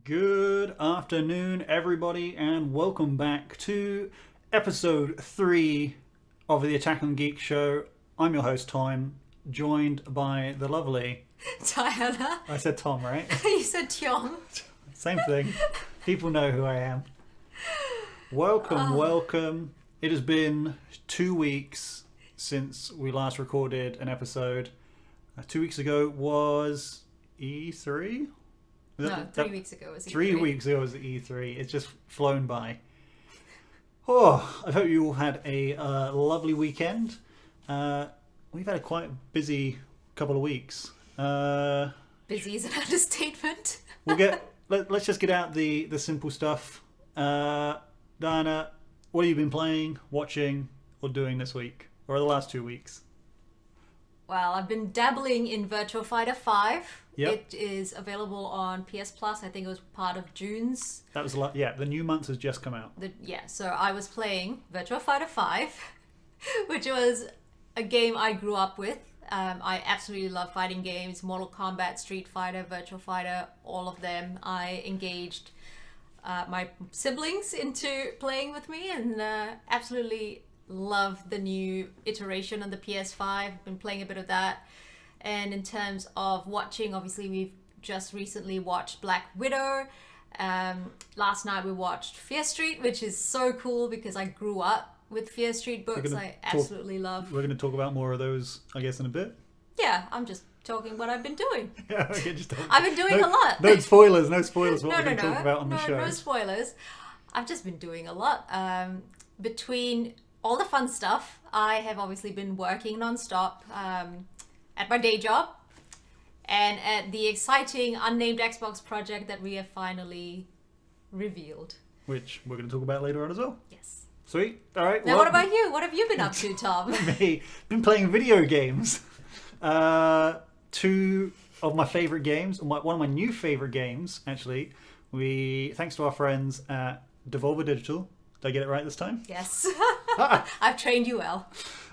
Good afternoon, everybody, and welcome back to episode 3 of the Attack on Geek show. I'm your host, Tom, joined by the lovely... Dhayana. I said Tom, right? You said Tom. Same thing. People know who I am. Welcome. It has been 2 weeks since we last recorded an episode. 2 weeks ago was E3? No, 3 weeks ago was E3. 3 weeks ago was E3. It's just flown by. Oh, I hope you all had a lovely weekend. We've had a quite busy couple of weeks. Busy is an understatement. Let's just get out the simple stuff. Diana, what have you been playing, watching, or doing this week? Or the last 2 weeks? Well, I've been dabbling in Virtua Fighter 5. Yep. It is available on PS Plus. I think it was part of June's. That was the new month has just come out. So I was playing Virtua Fighter 5, which was a game I grew up with. I absolutely love fighting games. Mortal Kombat, Street Fighter, Virtua Fighter, all of them. I engaged my siblings into playing with me and absolutely love the new iteration on the PS5. I've been playing a bit of that. And in terms of watching, obviously we've just recently watched Black Widow. Last night we watched Fear Street, which is so cool because I grew up with Fear Street books. I absolutely love. We're going to talk about more of those, I guess, in a bit. Yeah, I'm just talking what I've been doing. Yeah, okay, I've been doing a lot. No spoilers. What we're going to talk about on the show. No spoilers. I've just been doing a lot. Between all the fun stuff, I have obviously been working non-stop at my day job and at the exciting unnamed Xbox project that we have finally revealed. Which we're going to talk about later on as well. Yes. Sweet. All right. Now, what about you? What have you been up to, Tom? Me. Been playing video games. 2 of my favorite games, one of my new favorite games, actually. Thanks to our friends at Devolver Digital. Did I get it right this time? Yes. I've trained you well.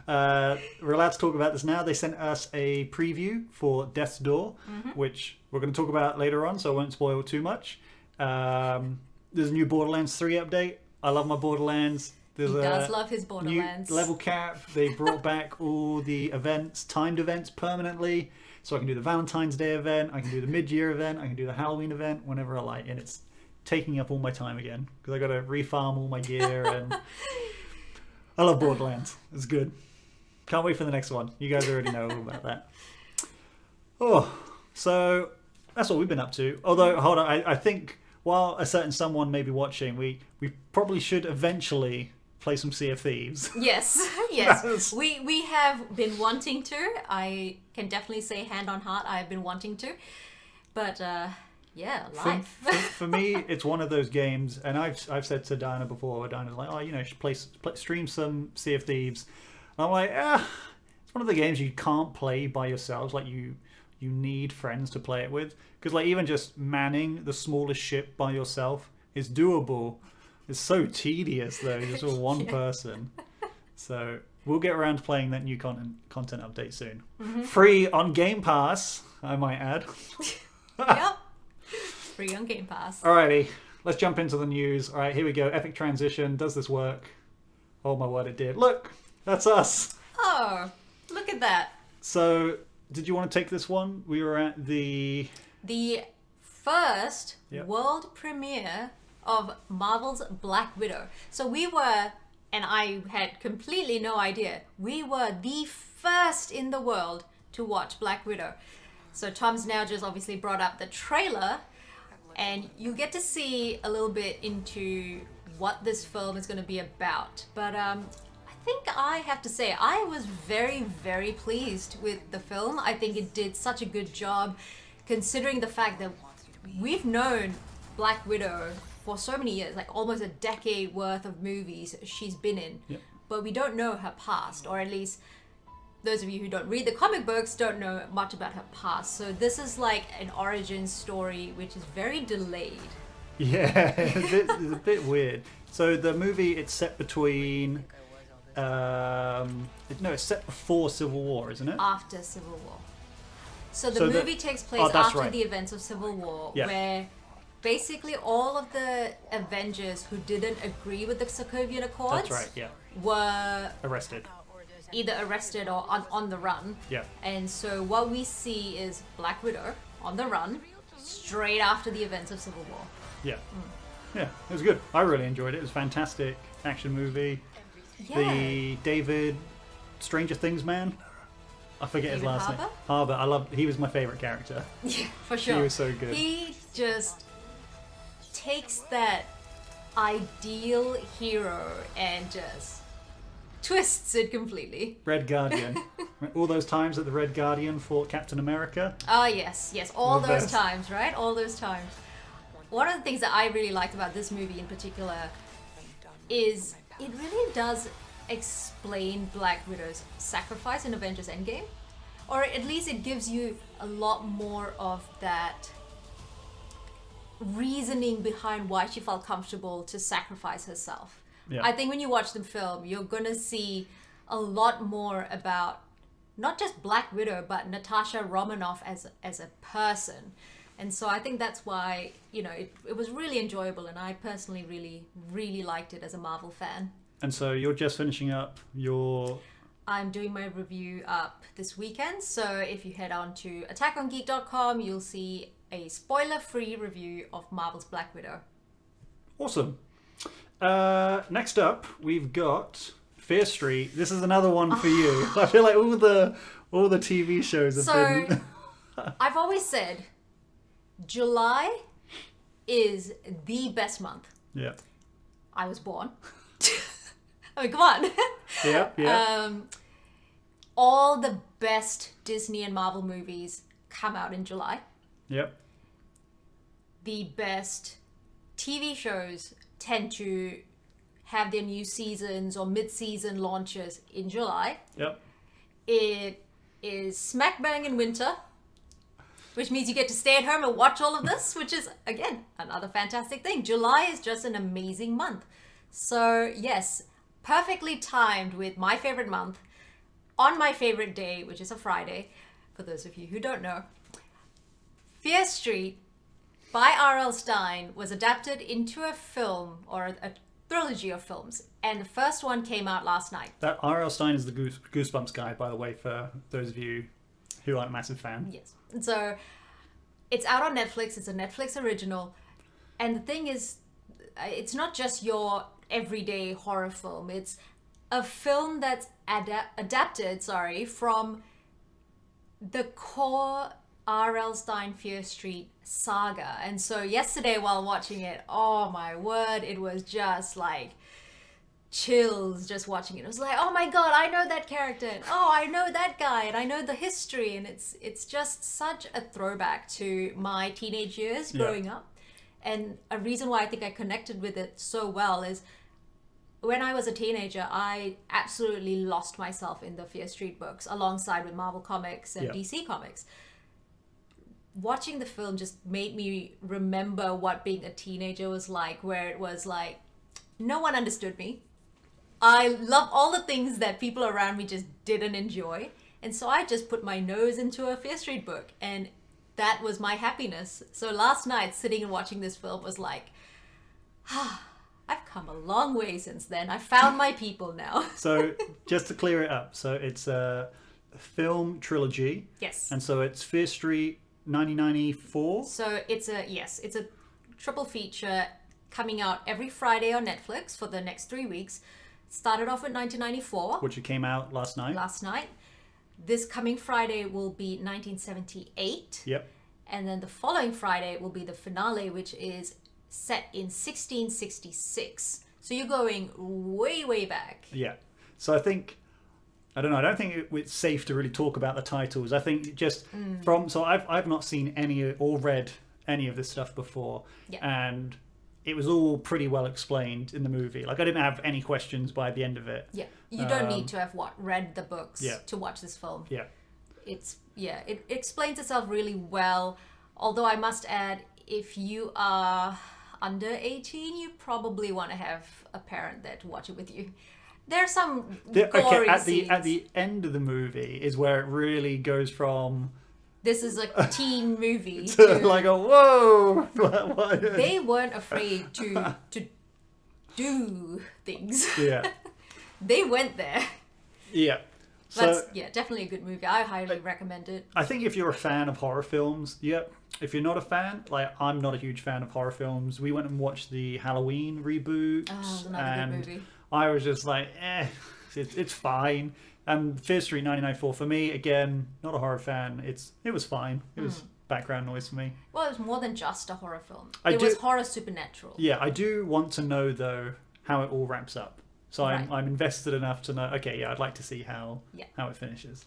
We're allowed to talk about this now. They sent us a preview for Death's Door, which we're going to talk about later on, so I won't spoil too much. There's a new Borderlands 3 update. I love my Borderlands. He does love his Borderlands. New level cap. They brought back all the events, timed events permanently. So I can do the Valentine's Day event, I can do the mid-year event, I can do the Halloween event whenever I like. And it's taking up all my time again because I got to refarm all my gear. And I love Borderlands. It's good. Can't wait for the next one. You guys already know all about that. Oh, so that's what we've been up to. Although, hold on, I think while a certain someone may be watching, we probably should eventually play some Sea of Thieves. Yes. We have been wanting to. I can definitely say hand on heart, I have been wanting to. But life. For me, it's one of those games, and I've said to Diana before. Diana's like, "Oh, you should stream some Sea of Thieves." And I'm like, it's one of the games you can't play by yourselves. Like you need friends to play it with, because like even just manning the smallest ship by yourself is doable. It's so tedious though, just with one person. So we'll get around to playing that new content update soon. Free on Game Pass, I might add. Yep. Free on Game Pass. Alrighty, let's jump into the news. Alright, here we go. Epic transition. Does this work? Oh my word, it did. Look, that's us. Oh, look at that. So, did you want to take this one? We were at the first world premiere of Marvel's Black Widow. So we were, and I had completely no idea, we were the first in the world to watch Black Widow. So Tom's now just obviously brought up the trailer, and you get to see a little bit into what this film is going to be about. But I think I have to say I was very, very pleased with the film. I think it did such a good job, considering the fact that we've known Black Widow for so many years, like almost a decade worth of movies she's been in. Yep. But we don't know her past, or at least those of you who don't read the comic books don't know much about her past. So this is like an origin story which is very delayed. Yeah, it's a bit weird. So the movie, it's set between it's set before Civil War, isn't it? After Civil War. So the movie takes place after the events of Civil War, where basically all of the Avengers who didn't agree with the Sokovian Accords That's right, yeah. were Arrested. either arrested or on the run. Yeah. And so what we see is Black Widow on the run straight after the events of Civil War. Yeah. Yeah, it was good. I really enjoyed it. It was a fantastic action movie. Yeah. The David Stranger Things man. I forget his David last name. Harbour? Harbour. He was my favourite character. Yeah, for sure. He was so good. He just takes that ideal hero and just twists it completely. Red Guardian. All those times that the Red Guardian fought Captain America. Oh, yes, all The those best. times, right? All those times. One of the things that I really liked about this movie in particular is it really does explain Black Widow's sacrifice in Avengers Endgame. Or at least it gives you a lot more of that reasoning behind why she felt comfortable to sacrifice herself. Yeah. I think when you watch the film, you're gonna see a lot more about not just Black Widow, but Natasha Romanoff as a person. And so I think that's why, it was really enjoyable, and I personally really, really liked it as a Marvel fan. And so you're just finishing up your... I'm doing my review up this weekend, so if you head on to attackongeek.com, you'll see a spoiler-free review of Marvel's Black Widow. Awesome. Next up, we've got Fear Street. This is another one for you. I feel like all the TV shows have been... I've always said July is the best month. Yeah. I was born. I mean, come on. Yeah. All the best Disney and Marvel movies come out in July. Yep. The best TV shows tend to have their new seasons or mid-season launches in July. Yep. It is smack bang in winter, which means you get to stay at home and watch all of this, which is, again, another fantastic thing. July is just an amazing month. So, yes, perfectly timed with my favorite month on my favorite day, which is a Friday, for those of you who don't know. Fear Street by R.L. Stine was adapted into a film, or a trilogy of films, and the first one came out last night. That R.L. Stine is the Goosebumps guy, by the way, for those of you who aren't a massive fan. Yes. So it's out on Netflix. It's a Netflix original. And the thing is, it's not just your everyday horror film. It's a film that's adapted from the core R.L. Stine Fear Street saga. And so yesterday while watching it, oh my word, it was just like chills just watching it. It was like, oh my god, I know that character, and oh, I know that guy, and I know the history, and it's just such a throwback to my teenage years growing up. And a reason why I think I connected with it so well is when I was a teenager, I absolutely lost myself in the Fear Street books alongside with Marvel Comics and DC Comics. Watching the film just made me remember what being a teenager was like, where it was like, no one understood me. I love all the things that people around me just didn't enjoy. And so I just put my nose into a Fear Street book, and that was my happiness. So last night, sitting and watching this film was like, I've come a long way since then. I found my people now. So just to clear it up, so it's a film trilogy. Yes. And so it's Fear Street 1994. So it's a triple feature coming out every Friday on Netflix for the next 3 weeks. Started off with 1994. Which came out last night. This coming Friday will be 1978. Yep. And then the following Friday will be the finale, which is set in 1666. So you're going way, way back. Yeah. So I don't think it's safe to really talk about the titles. I think just I've not seen any or read any of this stuff before. Yeah. And it was all pretty well explained in the movie. Like, I didn't have any questions by the end of it. Yeah. You don't need to have read the books Yeah. to watch this film. Yeah. It explains itself really well. Although I must add, if you are under 18, you probably want to have a parent there to watch it with you. There's some gory at scenes. the end of the movie is where it really goes from this is a teen movie. Like a whoa. What? They weren't afraid to do things. Yeah. They went there. Yeah. That's So definitely a good movie. I highly recommend it. I think if you're a fan of horror films, yep. If you're not a fan, like I'm not a huge fan of horror films. We went and watched the Halloween reboot, Oh, it was another and good movie. I was just like, it's fine. And Fear Street 994 for me, again, not a horror fan. It was fine. It was background noise for me. Well, it was more than just a horror film. I It do- was horror supernatural. Yeah, I do want to know though how it all wraps up. So Right. I'm invested enough to know. Okay, yeah, I'd like to see how Yeah. it finishes.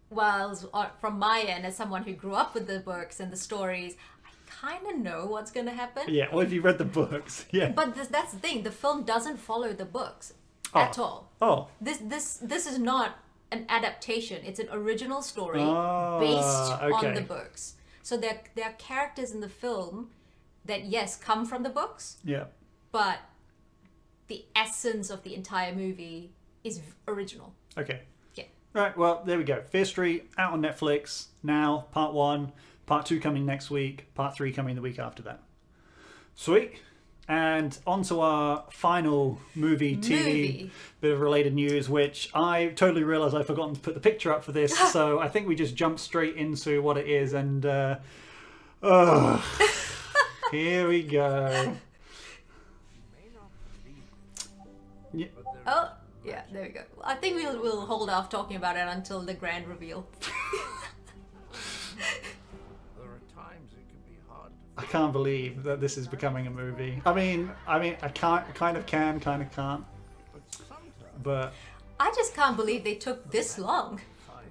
Well, from my end, as someone who grew up with the books and the stories, I kind of know what's going to happen. Yeah, well, if you read the books, yeah. But that's the thing. The film doesn't follow the books at all. Oh, This is not an adaptation. It's an original story Ah, based on okay. the books. So there are characters in the film that, yes, come from the books, yeah. but the essence of the entire movie is original. Okay. Yeah. Right, well, there we go. Fear Street, out on Netflix now, part 1, part 2 coming next week, part 3 coming the week after that. Sweet. And on to our final movie, TV, bit of related news, which I totally realised I'd forgotten to put the picture up for this, so I think we just jump straight into what it is, and here we go. Yeah. Oh, yeah, there we go. I think we'll hold off talking about it until the grand reveal. There are times it can be hard I can't believe that this is becoming a movie. I mean, I kind of can't. but sometimes But I just can't believe they took this long.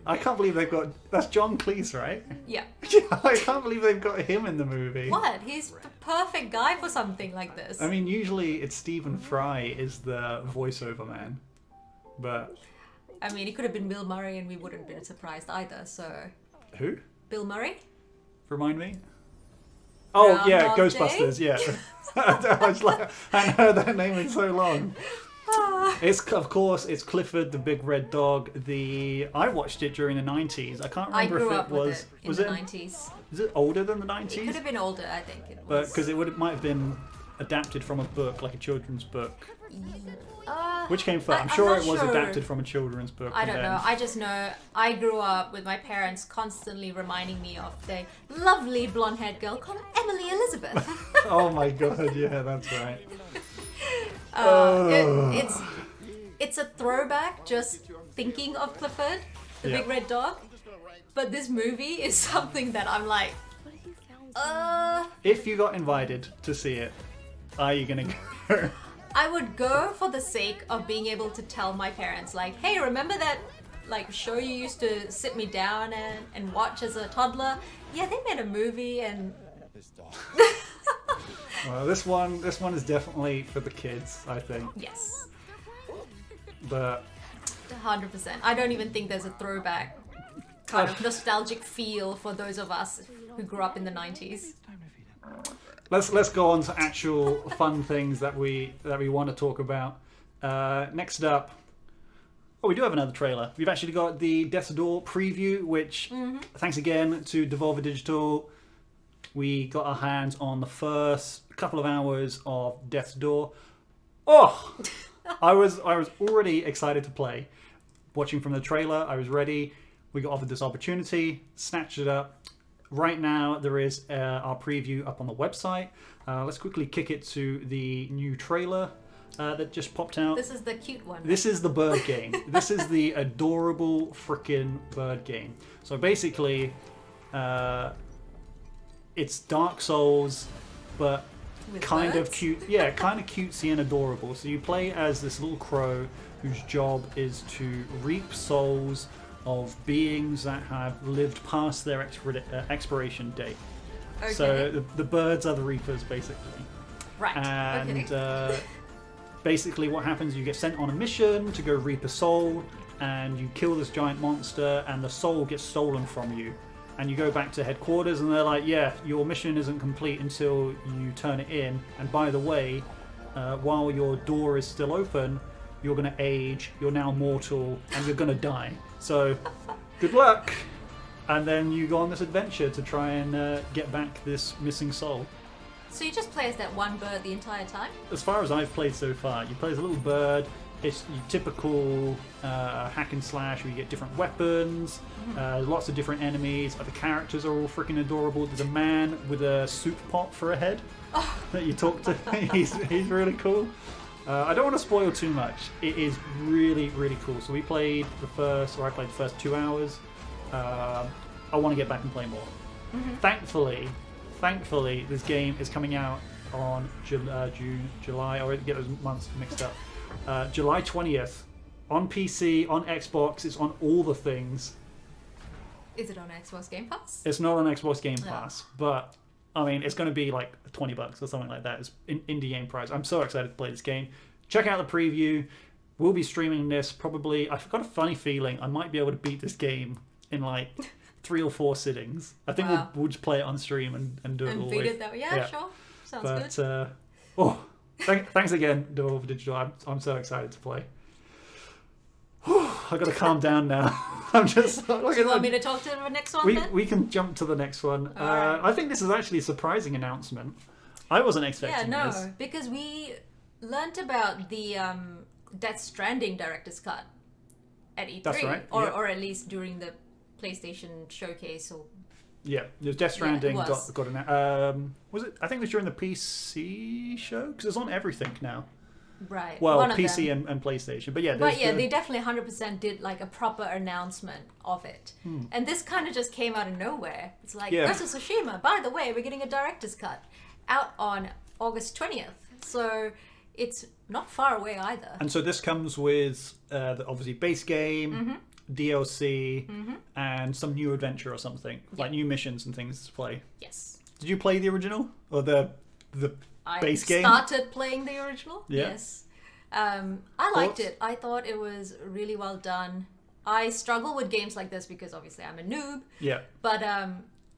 I can't believe they've got... That's John Cleese, right? Yeah. Yeah, I can't believe they've got him in the movie. What? He's the perfect guy for something like this. I mean, usually it's Stephen Fry is the voiceover man. But... I mean, it could have been Bill Murray and we wouldn't have been surprised either, so... Who? Bill Murray? Remind me? Oh, yeah, Groundhog Ghostbusters, Day? yeah. I was like, I hadn't heard that name in so long. It's, of course, it's Clifford the Big Red Dog. I watched it during the 90s. I can't I remember grew if up it was... with it in was the it 90s. Is it older than the It could 90s? have been older, I think it But was. because it might have been adapted from a book, like a children's book. Which came first? I'm I'm sure not it was sure. adapted from a children's book. I and don't then- know. I just know I grew up with my parents constantly reminding me of the lovely blonde-haired girl called Emily Elizabeth. Oh my god, yeah, that's right. It's a throwback just thinking of Clifford, the Yeah. big red dog. But this movie is something that I'm like, If you got invited to see it, are you gonna go? I would go for the sake of being able to tell my parents, like, hey, remember that like show you used to sit me down and watch as a toddler? Yeah, they made a movie and Well, this one is definitely for the kids, I think. yes, But 100%. I don't even think there's a throwback kind of nostalgic feel for those of us who grew up in the 90s. let's go on to actual fun things that we want to talk about. Next up, we do have another trailer. We've actually got the Death's Door preview, which thanks again to Devolver Digital, we got our hands on the first couple of hours of Death's Door. Oh, I was already excited to play. Watching from the trailer, I was ready. We got offered this opportunity, snatched it up. Right now, there is our preview up on the website. Let's quickly kick it to the new trailer that just popped out. This is the cute one. This is the bird game. This is the adorable freaking bird game. So basically, it's Dark Souls, but With kind of birds? cute. Yeah, kind of cutesy and adorable. So you play as this little crow whose job is to reap souls of beings that have lived past their expiration date. Okay. So the birds are the reapers, basically. right. And okay. basically what happens, you get sent on a mission to go reap a soul, and you kill this giant monster, and the soul gets stolen from you. And you go back to headquarters, and they're like, yeah, your mission isn't complete until you turn it in. And by the way, while your door is still open, you're going to age, you're now mortal, and you're going to die. So, good luck. and then you go on this adventure to try and get back this missing soul. So you just play as that one bird the entire time? As far as I've played so far, you play as a little bird. It's your typical hack and slash where you get different weapons, lots of different enemies. The characters are all freaking adorable. There's a man with a soup pot for a head that you talk to. he's really cool. I don't want to spoil too much. It is really, really cool. So I played the first 2 hours. I want to get back and play more. Thankfully, this game is coming out on July. I already get those months mixed up. July 20th on PC, on Xbox. It's on all the things. Is it on Xbox Game Pass? It's not on Xbox Game Pass, but I mean, it's going to be like $20 or something like that. It's indie game price. I'm so excited to play this game. Check out the preview. We'll be streaming this probably. I've got a funny feeling I might be able to beat this game in like 3 or 4 sittings. I think we'll just play it on stream and do it all the way. Beat it that way. Yeah, sure. Sounds good. Thanks again, Devolver Digital. I'm so excited to play. I've got to calm down now. I'm just. Do you want me to talk to the next one then? We can jump to the next one. Right. I think this is actually a surprising announcement. I wasn't expecting this. Because we learnt about the Death Stranding Directors Cut at E3. That's right. Or at least during the PlayStation showcase. Or Yeah, the Death Stranding it was. got an. Was it? I think it was during the PC show because it's on everything now. Right. Well, PC and PlayStation, but yeah. They definitely 100% did like a proper announcement of it, and this kind of just came out of nowhere. It's like Ghost of Tsushima. By the way, we're getting a director's cut out on August 20th, so it's not far away either. And so this comes with the obviously base game, DLC, and some new adventure or something, like new missions and things to play. Yes. Did you play the original or the base game? I started playing the original. Yeah. Yes. I liked it. I thought it was really well done. I struggle with games like this because obviously I'm a noob. Yeah. But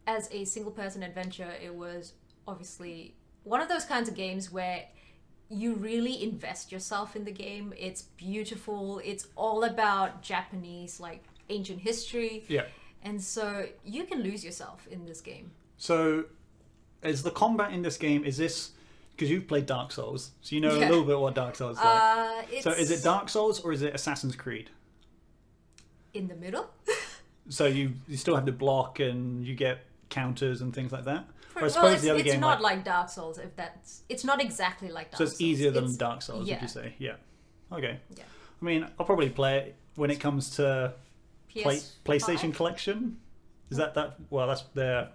as a single person adventure, it was obviously one of those kinds of games where you really invest yourself in the game. It's beautiful. It's all about Japanese, like, ancient history. Yeah. And so you can lose yourself in this game. So is the combat in this game, is this... Because you've played Dark Souls, so you know a little bit what Dark Souls is like. So is it Dark Souls or is it Assassin's Creed? In the middle. So you still have to block and you get counters and things like that? Or I Well, suppose the other it's game, not like Dark Souls. If that's, it's not exactly like Dark so Souls. it's easier than Dark Souls, would you say? Yeah. Okay. Yeah. I mean, I'll probably play it when it comes to PlayStation Collection. Is that? Well, that's their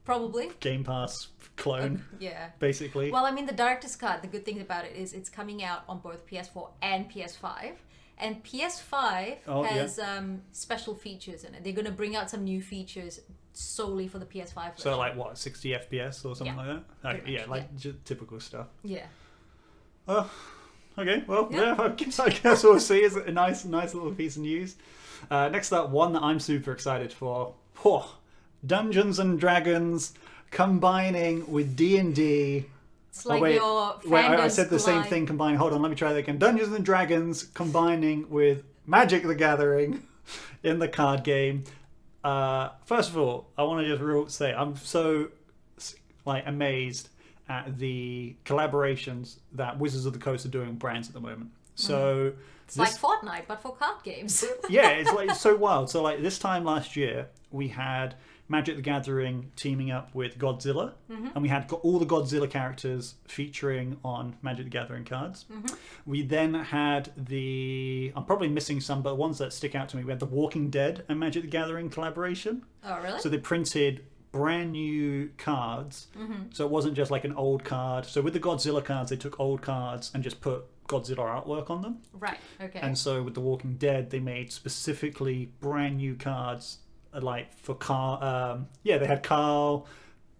probably Game Pass clone. Yeah. Basically. Well, I mean, the director's cut. The good thing about it is it's coming out on both PS4 and PS5. And PS5 has special features in it. They're going to bring out some new features solely for the PS5 version. So like what, 60 FPS or something like that? Okay, yeah, like typical stuff. Yeah. Okay, well, I guess we'll see. It's a nice little piece of news. Next up, one that I'm super excited for. Dungeons and Dragons combining with D&D. It's like I said the same thing combining. Hold on, let me try that again. Dungeons and Dragons combining with Magic the Gathering in the card game. First of all, I want to just say I'm so amazed at the collaborations that Wizards of the Coast are doing with brands at the moment. So it's like Fortnite, but for card games. Yeah, it's so wild. So like this time last year, we had Magic the Gathering teaming up with Godzilla, and we had all the Godzilla characters featuring on Magic the Gathering cards. We then had I'm probably missing some, but the ones that stick out to me, we had the Walking Dead and Magic the Gathering collaboration. Oh, really? So they printed brand new cards, so it wasn't just like an old card. So with the Godzilla cards, they took old cards and just put Godzilla artwork on them. Right, okay. And so with the Walking Dead, they made specifically brand new cards, like for Carl. They had Carl,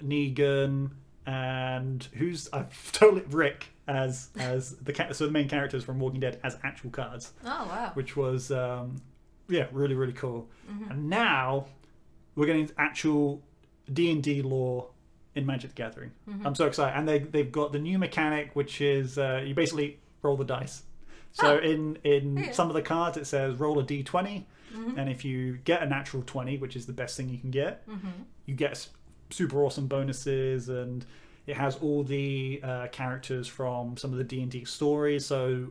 Negan, and Rick as the main characters from Walking Dead as actual cards. Oh wow! Which was really, really cool. And now we're getting actual D&D lore in Magic the Gathering. I'm so excited, and they've got the new mechanic, which is you basically roll the dice. So in some of the cards it says roll a d20, and if you get a natural 20, which is the best thing you can get, you get super awesome bonuses, and it has all the characters from some of the D&D stories. So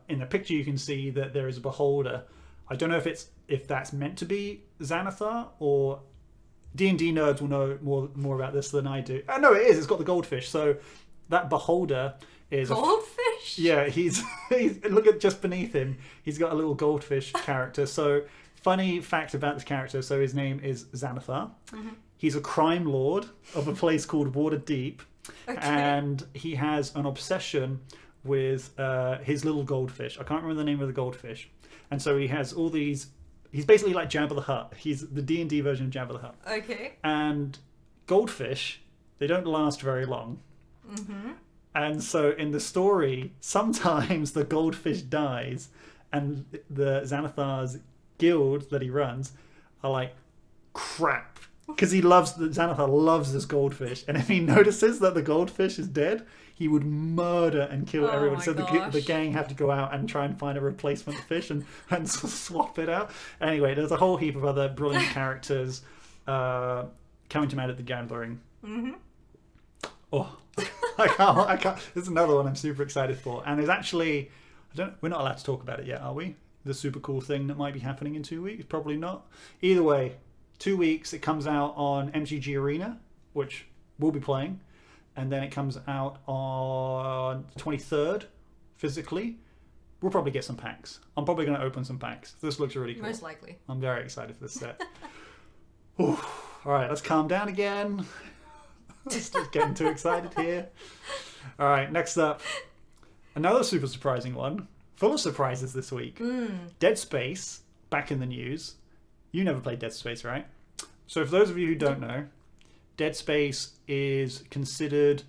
in the picture you can see that there is a beholder. I don't know if that's meant to be Xanathar, or D&D nerds will know more about this than I do. No, it is. It's got the goldfish. So that beholder is Goldfish? yeah, he's look at just beneath him. He's got a little goldfish character. So funny fact about this character. So his name is Xanathar. He's a crime lord of a place called Waterdeep, and he has an obsession with his little goldfish. I can't remember the name of the goldfish, and so he has all these. He's basically like Jabba the Hutt. He's the D&D version of Jabba the Hutt. Okay. And goldfish, they don't last very long. And so in the story, sometimes the goldfish dies, and the Xanathar's guild that he runs are like, crap. Because Xanathar loves this goldfish. And if he notices that the goldfish is dead, he would murder and kill everyone. So the gang have to go out and try and find a replacement fish and swap it out. Anyway, there's a whole heap of other brilliant characters coming to Magic the Gathering. Oh, I can't. There's another one I'm super excited for. And there's actually, we're not allowed to talk about it yet, are we? The super cool thing that might be happening in 2 weeks? Probably not. Either way, 2 weeks, it comes out on MTG Arena, which we'll be playing. And then it comes out on the 23rd, physically. We'll probably get some packs. I'm probably going to open some packs. This looks really cool. Most likely. I'm very excited for this set. All right, let's calm down again. Just getting too excited here. All right, next up, another super surprising one. Full of surprises this week. Dead Space, back in the news. You never played Dead Space, right? So for those of you who don't know, Dead Space is considered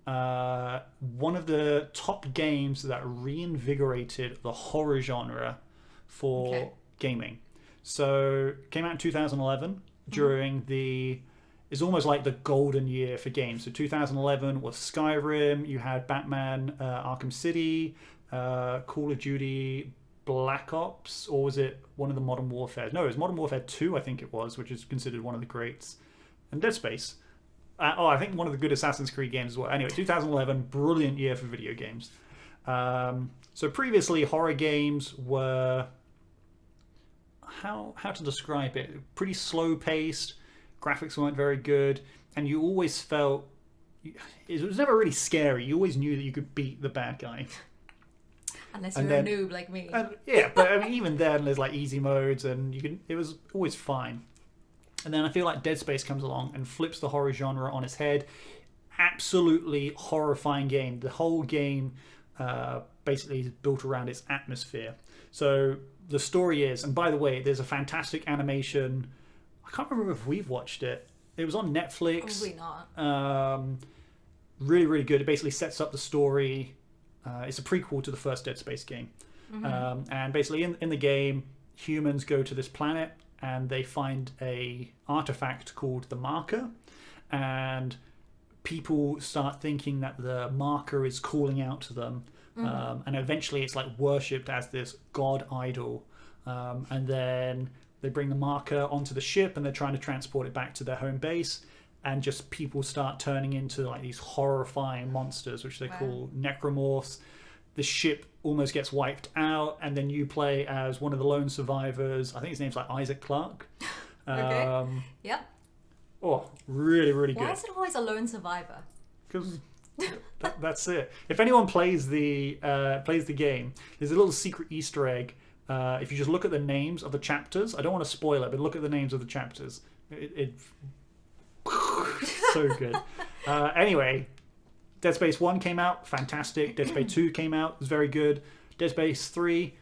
one of the top games that reinvigorated the horror genre for gaming. So it came out in 2011 during it's almost like the golden year for games. So 2011 was Skyrim, you had Batman Arkham City, Call of Duty Black Ops, or was it one of the Modern Warfare? No, it was Modern Warfare 2, I think it was, which is considered one of the greats. And Dead Space. I think one of the good Assassin's Creed games as well. Anyway, 2011, brilliant year for video games. So previously, horror games were, how to describe it? Pretty slow-paced, graphics weren't very good, and you always felt, it was never really scary. You always knew that you could beat the bad guy. Unless you're a noob like me. Yeah, but I mean, even then, there's like easy modes, and it was always fine. And then I feel like Dead Space comes along and flips the horror genre on its head. Absolutely horrifying game. The whole game basically is built around its atmosphere. So the story is, and by the way, there's a fantastic animation. I can't remember if we've watched it. It was on Netflix. Probably not. Really, really good. It basically sets up the story. It's a prequel to the first Dead Space game. And basically in the game, humans go to this planet and they find a artifact called the Marker, and people start thinking that the Marker is calling out to them, and eventually it's like worshipped as this god idol, and then they bring the Marker onto the ship and they're trying to transport it back to their home base, and just people start turning into like these horrifying monsters, which they call necromorphs. The ship almost gets wiped out, and then you play as one of the lone survivors. I think his name's like Isaac Clarke. Yep. Oh, really, really good. Why is it always a lone survivor? Because that's it. If anyone plays the game, there's a little secret Easter egg. If you just look at the names of the chapters, I don't want to spoil it, but look at the names of the chapters. It so good. Anyway, Dead Space 1 came out, fantastic. Dead Space 2 came out, was very good. Dead Space 3,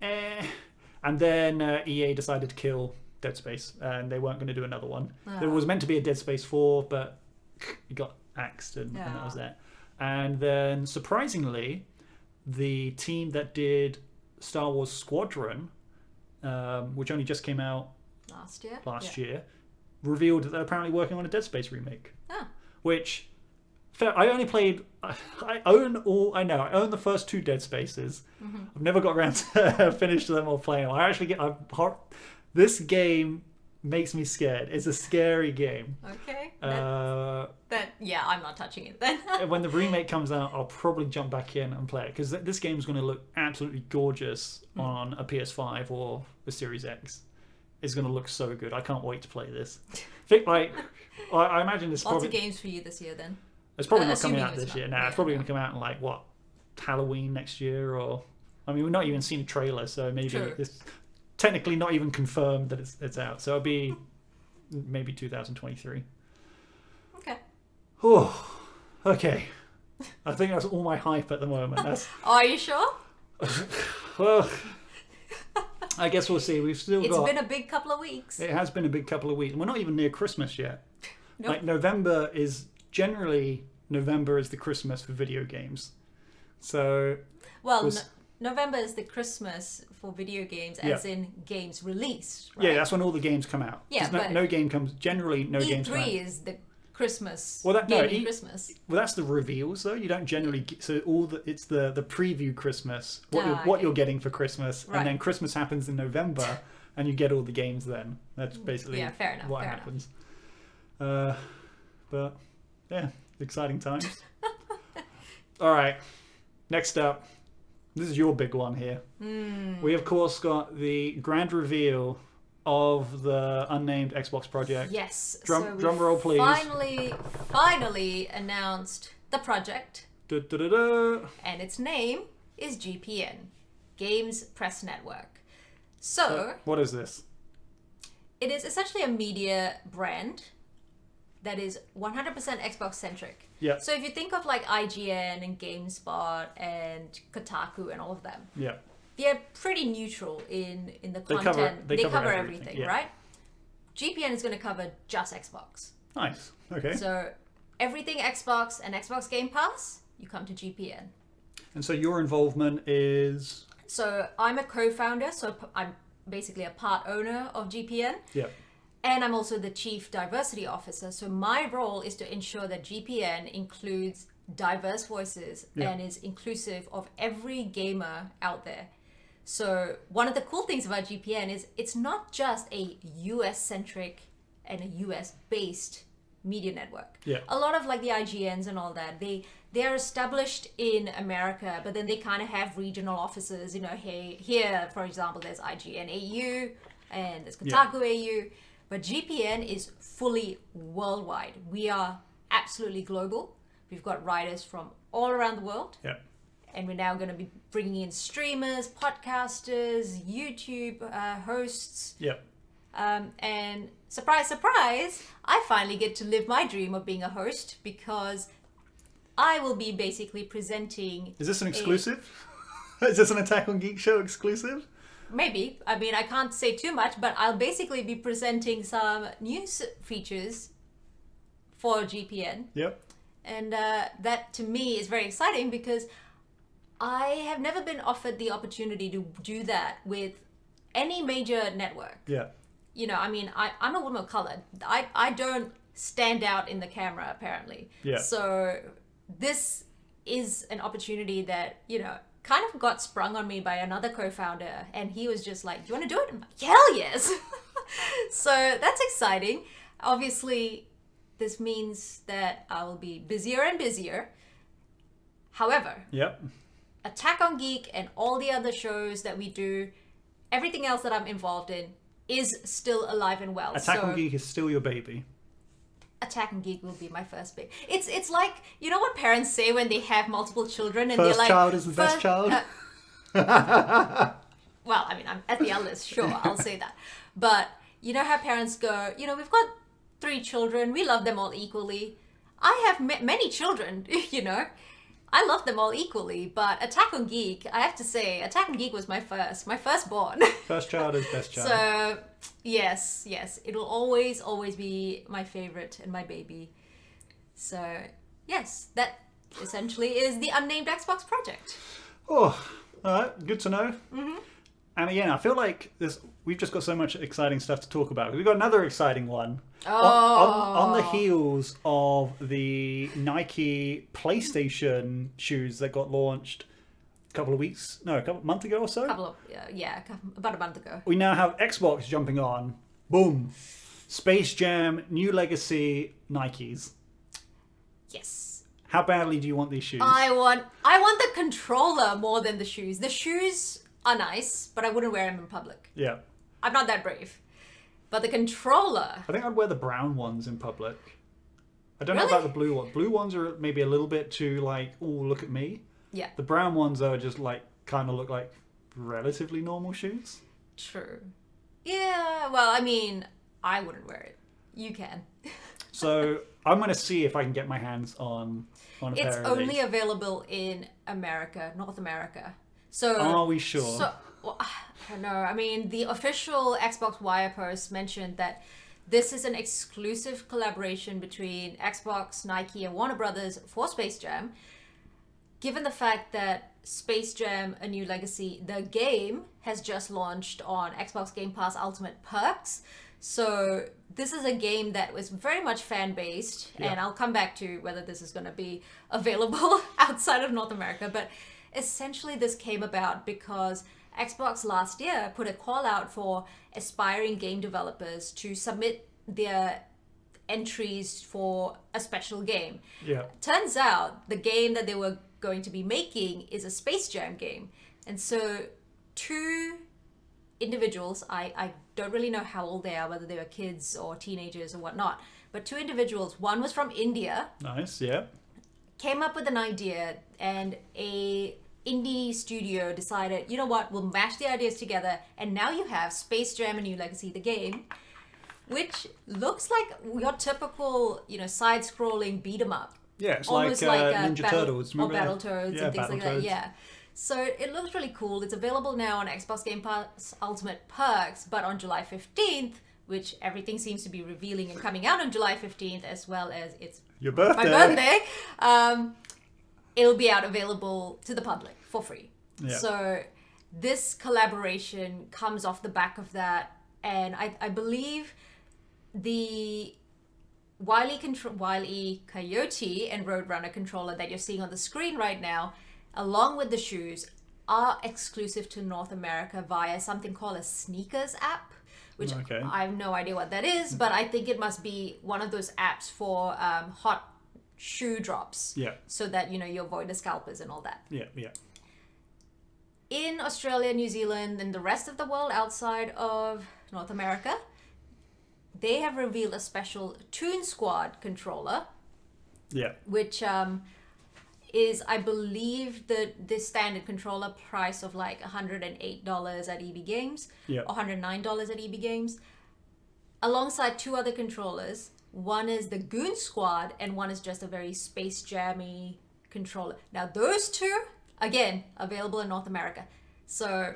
and then EA decided to kill Dead Space, and they weren't going to do another one. There was meant to be a Dead Space 4, but it got axed, and that was that. And then, surprisingly, the team that did Star Wars Squadron, which only just came out last year, revealed that they're apparently working on a Dead Space remake. Which, I only played. I own the first 2 Dead Spaces. I've never got around to finish them or playing them. I actually get. This game makes me scared. It's a scary game. Okay. Yeah, I'm not touching it then. When the remake comes out, I'll probably jump back in and play it because this game's going to look absolutely gorgeous on a PS5 or a Series X. It's going to look so good. I can't wait to play this. I imagine this Lots of games for you this year then. It's probably not coming out Assuming this it's year. not. Nah, it's probably going to come out in like what, Halloween next year, or I mean, we've not even seen a trailer, so maybe True. it's technically not even confirmed that it's out. So it'll be maybe 2023. Okay. Oh, okay. I think that's all my hype at the moment. Are you sure? Well, I guess we'll see. We've still It's got. been a big couple of weeks. It has been a big couple of weeks. We're not even near Christmas yet. Nope. Like November is generally the Christmas for video games. So Well, November is the Christmas for video games, as Yeah. in games released. Right? yeah, that's when all the games come out. Yeah, 'Cause but no game comes. Generally, no games come out. E3 is the Christmas. Well, gaming Christmas. Well, that's the reveals, though. You don't generally get, so it's the preview Christmas. What okay. you're getting for Christmas, Right. and then Christmas happens in November, and you get all the games then. That's basically Yeah, fair enough, what fair happens. But yeah, exciting times. All right, next up, this is your big one here. We of course got the grand reveal of the unnamed Xbox project. Yes. Drum so roll, please. Finally announced the project, Da-da-da-da. and its name is GPN, Games Press Network. So What is this? it is essentially a media brand that is 100% Xbox centric. Yeah. So if you think of like IGN and GameSpot and Kotaku and all of them, Yeah. they're pretty neutral in the They content. cover- they cover everything, everything, yeah. right? GPN is going to cover just Xbox. Nice. Okay. So everything Xbox and Xbox Game Pass, you come to GPN. And so your involvement is. So I'm a co-founder, so I'm basically a part owner of GPN. Yeah. And I'm also the chief diversity officer. So my role is to ensure that GPN includes diverse voices Yeah. and is inclusive of every gamer out there. So one of the cool things about GPN is it's not just a US centric and a US based media network. Yeah. A lot of like the IGNs and all that, they are established in America, but then they kind of have regional offices. You know, hey, here for example, there's IGN AU and there's Kotaku AU, but GPN is fully worldwide. We are absolutely global. We've got writers from all around the world. Yeah. And we're now going to be bringing in streamers, podcasters, YouTube hosts. Yeah. And surprise, surprise, I finally get to live my dream of being a host because I will be basically presenting. Is this an exclusive? Is this an Attack on Geek show exclusive? Maybe. I mean, I can't say too much, but I'll basically be presenting some news features for GPN. Yep. And that to me is very exciting because I have never been offered the opportunity to do that with any major network. Yeah. You know, I mean, I'm a woman of color. I don't stand out in the camera, apparently. Yeah. So this is an opportunity that, you know, kind of got sprung on me by another co-founder. And he was just like, do you want to do it? I'm like, hell yes. So that's exciting. Obviously, this means that I will be busier and busier. However, Yep. Attack on Geek and all the other shows that we do, everything else that I'm involved in is still alive and well. Attack on Geek is still your baby. Attack on Geek will be my first big. It's like, you know what parents say when they have multiple children and First they're like, child is the best child. Well, I mean, I'm at the eldest, sure, I'll say that. But you know how parents go, you know, we've got 3 children, we love them all equally. I have many children, you know. I love them all equally, but Attack on Geek, I have to say, Attack on Geek was my firstborn. First child is best child. So, yes, it'll always be my favorite and my baby. So, yes, that essentially is the unnamed Xbox project. Oh, all right. Good to know. Mm-hmm. And again, I feel like we've just got so much exciting stuff to talk about. We've got another exciting one. On the heels of the Nike PlayStation shoes that got launched a month ago or so. About a month ago. We now have Xbox jumping on. Boom. Space Jam, New Legacy, Nikes. Yes. How badly do you want these shoes? I want the controller more than the shoes. The shoes are nice, but I wouldn't wear them in public. Yeah. I'm not that brave. But the controller... I think I'd wear the brown ones in public. I don't know Really? about the blue ones. Blue ones are maybe a little bit too like, oh, look at me. Yeah. The brown ones are just like, kind of look like relatively normal shoes. True. Yeah, well, I mean, I wouldn't wear it. You can. So I'm going to see if I can get my hands on a It's pair of only these. available in America, North America. So Are we sure? So, well, I don't know. I mean, the official Xbox Wire post mentioned that this is an exclusive collaboration between Xbox, Nike, and Warner Brothers for Space Jam. Given the fact that Space Jam: A New Legacy, the game, has just launched on Xbox Game Pass Ultimate Perks. So this is a game that was very much fan-based, Yeah. and I'll come back to whether this is going to be available outside of North America. But essentially this came about because Xbox last year put a call out for aspiring game developers to submit their entries for a special game. Yeah. Turns out the game that they were going to be making is a Space Jam game. And so two individuals, I don't really know how old they are, whether they were kids or teenagers or whatnot, but two individuals, one was from India, Nice, yeah. came up with an idea, and a indie studio decided, you know what, we'll mash the ideas together, and now you have Space Jam: A New Legacy, the game, which looks like your typical, side-scrolling beat 'em up. Yeah, it's Almost like a Ninja Turtles. or Remember that? Battletoads Yeah, and things like that. Battletoads. Yeah. So it looks really cool. It's available now on Xbox Game Pass Ultimate Perks, but on July 15th, which everything seems to be revealing and coming out on July 15th, as well as it's Your birthday. my birthday, it'll be out available to the public for free. Yeah. So this collaboration comes off the back of that, and I believe the Wile E. Coyote and Roadrunner controller that you're seeing on the screen right now, along with the shoes, are exclusive to North America via something called a Sneakers app, which Okay. I have no idea what that is, but I think it must be one of those apps for hot shoe drops. Yeah. So that, you avoid the scalpers and all that. Yeah, yeah. In Australia, New Zealand, and the rest of the world outside of North America, they have revealed a special Toon Squad controller, Yeah. which is, I believe, the standard controller price of like $108 at EB Games, Yeah. or $109 at EB Games, alongside two other controllers. One is the Goon Squad, and one is just a very Space Jammy controller. Now those two, again, available in North America. So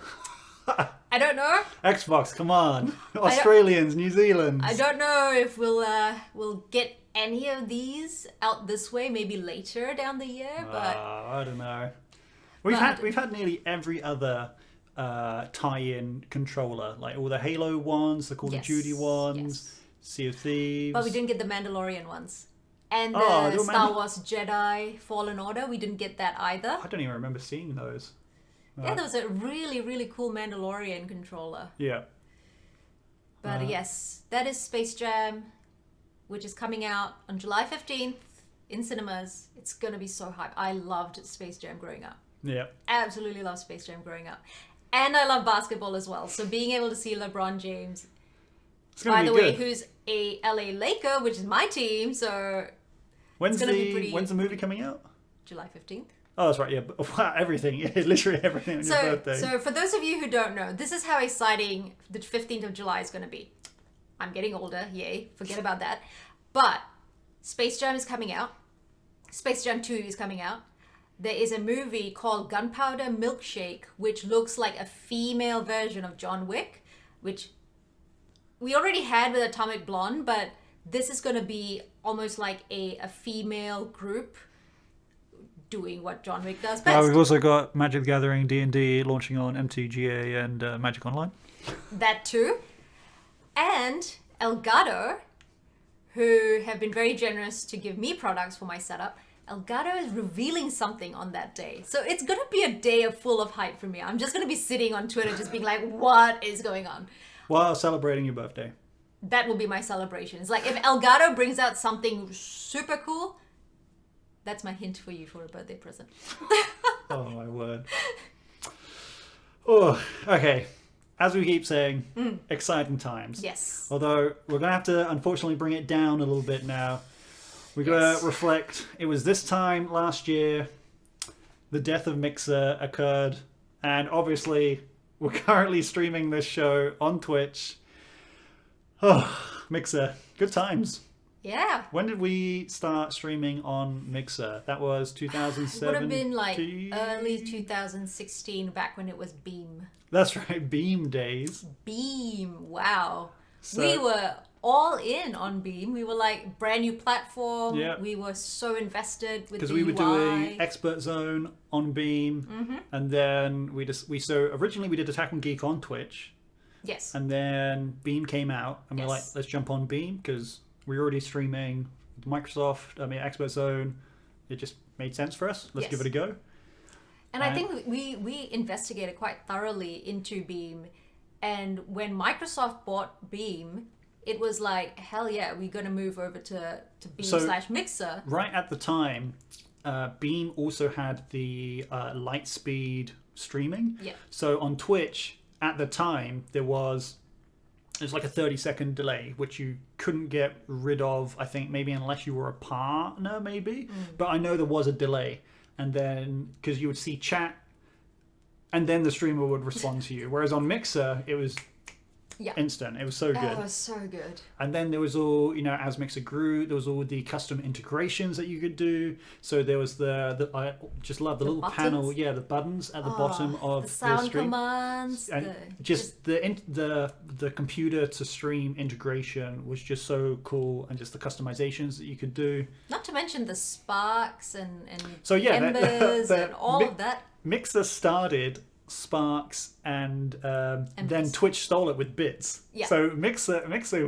I don't know. Xbox, come on. Australians, New Zealand. I don't know if we'll get any of these out this way, maybe later down the year, but I don't know. We've had nearly every other tie-in controller, like all the Halo ones, the Call Yes, of Duty ones, yes. Sea of Thieves. But we didn't get the Mandalorian ones. And Oh, the the Star Mandal- Wars Jedi Fallen Order, we didn't get that either. I don't even remember seeing those. Yeah, there was a really, really cool Mandalorian controller. Yeah. But yes, that is Space Jam, which is coming out on July 15th in cinemas. It's going to be so hype. I loved Space Jam growing up. Yeah. Absolutely loved Space Jam growing up. And I love basketball as well. So being able to see LeBron James, It's gonna by be the good. way, who's a LA Laker, which is my team, so When's gonna be pretty- the movie coming out? July 15th. Oh, that's right. Yeah, but, wow, everything. Yeah, literally everything on your birthday. So for those of you who don't know, this is how exciting the 15th of July is going to be. I'm getting older, yay, forget about that. But Space Jam is coming out. Space Jam 2 is coming out. There is a movie called Gunpowder Milkshake, which looks like a female version of John Wick, which we already had with Atomic Blonde, but this is going to be almost like a female group doing what John Wick does We've best. also got Magic the Gathering D&D launching on MTGA and Magic Online. That too. And Elgato, who have been very generous to give me products for my setup, Elgato is revealing something on that day. So it's going to be a day full of hype for me. I'm just going to be sitting on Twitter just being like, what is going on? While celebrating your birthday. That will be my celebration. It's like if Elgato brings out something super cool, that's my hint for you for a birthday present. Oh, my word. Oh, okay. As we keep saying, exciting times. Yes. Although we're going to have to, unfortunately, bring it down a little bit now. We're going to reflect. It was this time last year, the death of Mixer occurred. And obviously, we're currently streaming this show on Twitch. Oh, Mixer. Good times. Yeah. When did we start streaming on Mixer? That was 2007. It would have been like early 2016, back when it was Beam. That's right, Beam days. Beam, wow. So- We were all in on Beam. We were like, brand new platform. Yeah. We were so invested with the Because we were UI. doing Expert Zone on Beam, and then so originally we did Attack and Geek on Twitch, Yes. and then Beam came out, and we're like, Yes. let's jump on Beam because we're already streaming Expert Zone. It just made sense for us. Let's Yes. give it a go. And I think we investigated quite thoroughly into Beam. And when Microsoft bought Beam, it was like, hell yeah, we're going to move over to Beam So- / Mixer. Right at the time, Beam also had the light speed streaming. Yeah. So on Twitch at the time there's like a 30-second delay, which you couldn't get rid of, I think, maybe unless you were a partner, maybe. But I know there was a delay. And then, because you would see chat, and then the streamer would respond to you. Whereas on Mixer, it was Yeah. instant. It was so good. Oh, it was so good. And then there was all, as Mixer grew, there was all the custom integrations that you could do. So there was I just love the little buttons? panel, the buttons at the bottom of the sound stream. commands. And the computer to stream integration was just so cool, and just the customizations that you could do. Not to mention the sparks and So yeah, embers and all of that. Mixer started Sparks, and then Embers. Twitch stole it with bits. Yeah. So Mixer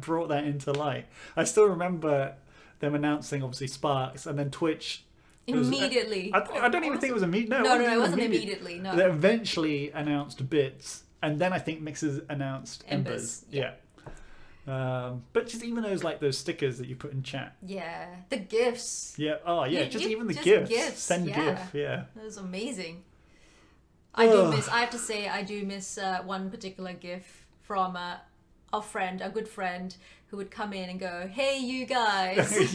brought that into light. I still remember them announcing obviously Sparks, and then Twitch Immediately. I don't even think it was immediate. No, it wasn't immediately. No. They eventually announced bits, and then I think Mixers announced Embers. Embers, Yeah. But just even those stickers that you put in chat. Yeah. The gifts. Yeah. Oh yeah. You- Even the just gifs. gifs, Send yeah. GIF. Yeah. That was amazing. I have to say, I do miss one particular GIF from a good friend, who would come in and go, "Hey, you guys."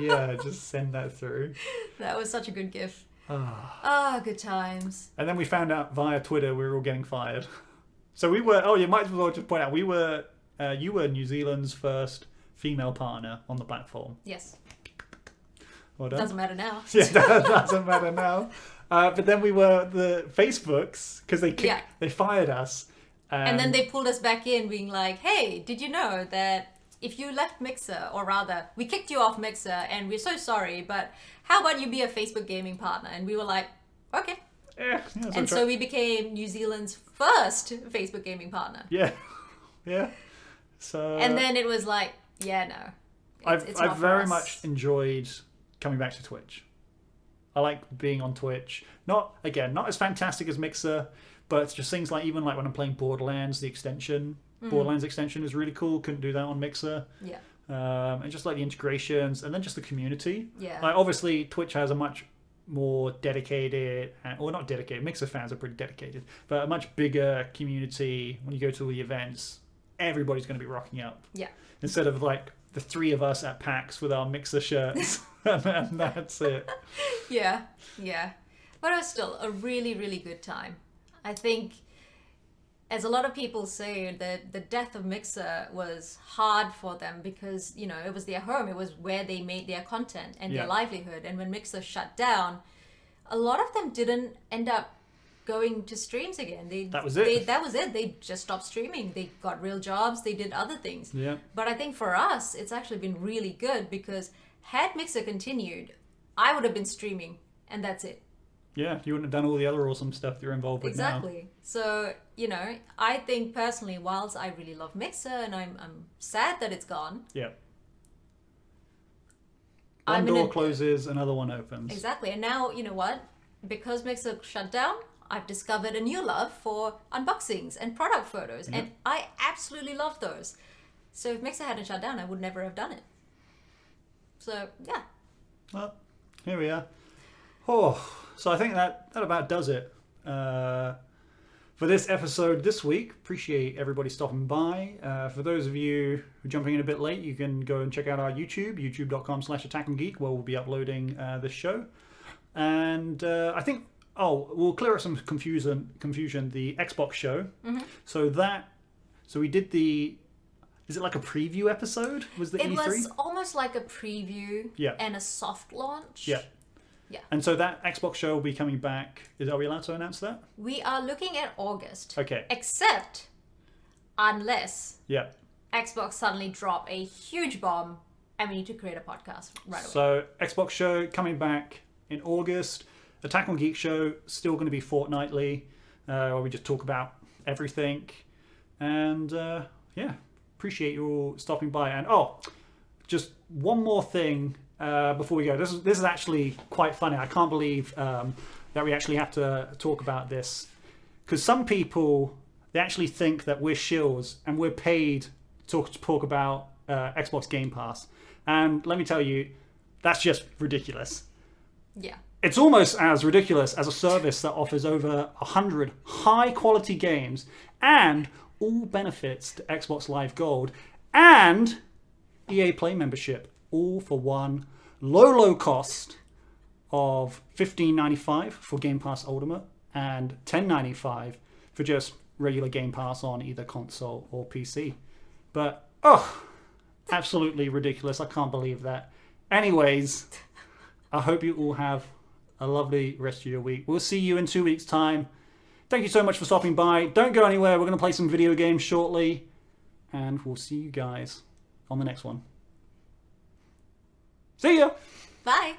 Yeah. Just send that through. That was such a good GIF. Ah. Good times. And then we found out via Twitter we were all getting fired. So we were. Oh, you might as well just point out we were. You were New Zealand's first female partner on the platform. Yes. Well done. Doesn't matter now. Yeah, that doesn't matter now. But then we were the Facebooks because they fired us. And then they pulled us back in, being like, "Hey, did you know that if you left Mixer, or rather, we kicked you off Mixer, and we're so sorry, but how about you be a Facebook gaming partner?" And we were like, "Okay." Yeah, And so we became New Zealand's first Facebook gaming partner. yeah, yeah. So And then it was like, yeah, no. It's not I've for very us. much enjoyed coming back to Twitch. I like being on Twitch. Not as fantastic as Mixer, but it's just things like even like when I'm playing Borderlands, the extension, Borderlands extension is really cool. Couldn't do that on Mixer. Yeah. And just like the integrations, and then just the community. Yeah. Like obviously Twitch has a much more dedicated, or not dedicated. Mixer fans are pretty dedicated, but a much bigger community. When you go to all the events, everybody's going to be rocking up. Yeah. Instead of like the three of us at PAX with our Mixer shirts, and that's it. Yeah. Yeah. But it was still a really, really good time. I think, as a lot of people say, that the death of Mixer was hard for them because, it was their home. It was where they made their content and their Yeah. livelihood. And when Mixer shut down, a lot of them didn't end up going to streams again. That was it. That was it. They just stopped streaming. They got real jobs. They did other things. Yeah. But I think for us, it's actually been really good because had Mixer continued, I would have been streaming, and that's it. Yeah, you wouldn't have done all the other awesome stuff that you're involved with now. Exactly. So, you know, I think personally, whilst I really love Mixer and I'm sad that it's gone. Yeah. I'm One in door a- closes, another one opens. Exactly. And now, you know what? Because Mixer shut down, I've discovered a new love for unboxings and product photos. Yeah. And I absolutely love those. So if Mixer hadn't shut down, I would never have done it. So, yeah. Well, here we are. Oh, so I think that about does it for this episode this week. Appreciate everybody stopping by. For those of you who are jumping in a bit late, you can go and check out our YouTube, youtube.com/attackandgeek, where we'll be uploading this show. And I think, we'll clear up some confusion. The Xbox show. Mm-hmm. So we did the. Is it like a preview episode? Was the It E3? was almost like a preview Yeah. and a soft launch. Yeah. Yeah. And so that Xbox show will be coming back. Are we allowed to announce that? We are looking at August. Okay. Except unless Yeah. Xbox suddenly drop a huge bomb and we need to create a podcast right away. So Xbox show coming back in August. Attack on Geek show still going to be fortnightly, where we just talk about everything. And yeah, appreciate you all stopping by. And just one more thing before we go. This is actually quite funny. I can't believe that we actually have to talk about this, because some people, they actually think that we're shills and we're paid to talk about Xbox Game Pass. And let me tell you, that's just ridiculous. Yeah. It's almost as ridiculous as a service that offers over 100 high-quality games and all benefits to Xbox Live Gold and EA Play membership, all for one low cost of $15.95 for Game Pass Ultimate and $10.95 for just regular Game Pass on either console or PC. But, absolutely ridiculous. I can't believe that. Anyways, I hope you all have a lovely rest of your week. We'll see you in 2 weeks' time. Thank you so much for stopping by. Don't go anywhere. We're going to play some video games shortly. And we'll see you guys on the next one. See ya! Bye.